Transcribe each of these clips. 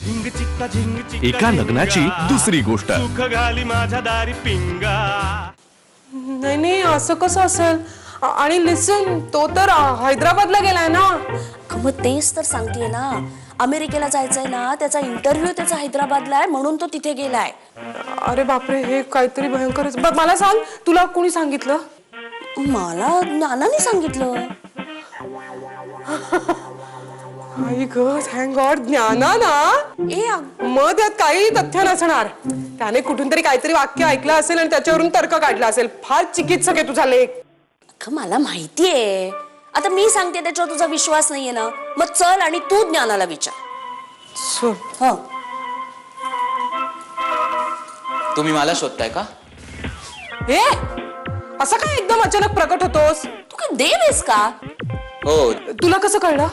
एका लग्नाची दुसरी गोष्ट। सुख घाली माझ्या दारी पिंगा। नाही नाही असं कसं असेल आणि लिसन तो तर हैदराबादला गेलाय ना। मग तेच तर सांगतेय ना, अमेरिकेला जायचंय ना, त्याचा इंटरव्ह्यू त्याचा हैदराबादला आहे म्हणून तो तिथे गेलाय। अरे बापरे हे काहीतरी भयंकरच। मला सांग तुला कोणी सांगितलं? मला नानाने सांगितलं। आई ग थँक गॉड ज्ञाना ना। मग त्यात काही तथ्य नसणार। त्याने कुठून तरी काहीतरी वाक्य ऐकलं असेल आणि त्याच्यावरून तर्क काढला असेल। फार चिकित्सक आहे तुझा लेख। मला माहितीये, आता मी सांगते त्याच्यावर तुझा विश्वास नाहीये ना, मग चल आणि तू ज्ञानाला विचार। हो तुम्ही मला शोधताय का? ए असं काय एकदम अचानक प्रकट होतोस? तू काय देव आहेस का? हो, तुला कसं कळलं?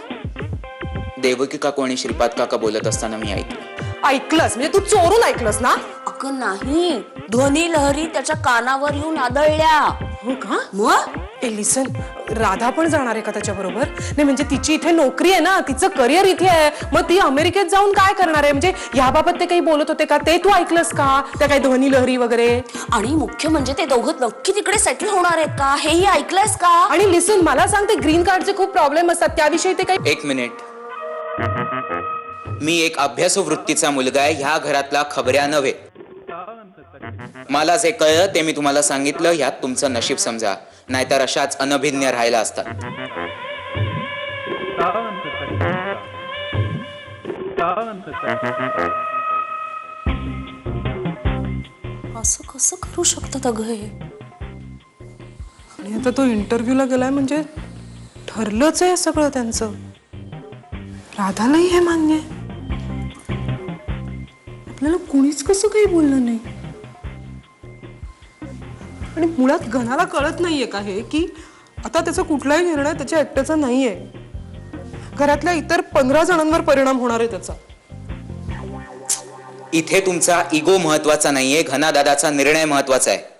देवकी काकू आणि श्रीपाद काका बोलत असताना मी ऐकलं। ऐकलंस म्हणजे तू चोरून ऐकलंस ना? अगं नाही, ध्वनी लहरी त्याच्या कानावर येऊन आदळल्या। हो का? मग ए लिसन, राधा पण जाणार आहे का त्याच्या बरोबर? नाही म्हणजे तिची इथे नोकरी आहे ना, तिचं करिअर इथे आहे, मग ती अमेरिकेत जाऊन काय करणार आहे? म्हणजे याबाबत ते काही बोलत होते का? ते तू ऐकलंस का? त्या काही ध्वनी लहरी वगैरे? आणि मुख्य म्हणजे ते दोघं नक्की तिकडे सेटल होणार आहेत का हेही ऐकलंयस का? आणि लिसन मला सांग, ते ग्रीन कार्डचे खूप प्रॉब्लेम असतात, त्याविषयी ते काही? एक मिनिट, मी एक अभ्यासू वृत्तीचा मुलगा आहे, ह्या घरातला खबऱ्या नव्हे। मला जे कळलं ते मी तुम्हाला सांगितलं, ह्यात तुमचं नशीब समजा, नाहीतर अशाच अनभिज्ञ राहायला असतात। असं कसं करू शकतात अगं हे? आणि आता तो इंटरव्ह्यूला गेलाय म्हणजे ठरलंच आहे सगळं त्यांचं। राधालाही हे मान्य आहे। आपल्याला कुणीच कसं काही बोललं नाही। आणि मुळात घनाला कळत नाहीये का हे की आता त्याचा कुठलाही निर्णय त्याच्या एकट्याचा नाहीये, घरातल्या इतर 15 जणांवर परिणाम होणार आहे त्याचा। इथे तुमचा इगो महत्वाचा नाहीये, घना दादाचा निर्णय महत्वाचा आहे।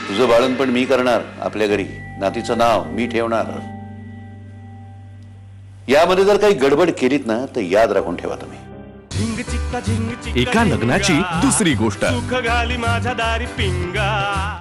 तुझं बाळणपण मी करणार आपल्या घरी, नातीचं नाव मी ठेवणार। यामध्ये जर काही गडबड केलीत ना तर याद राखून ठेवा तुम्ही। एका लग्नाची दुसरी गोष्ट। सुख घाली माझ्या दारी पिंगा।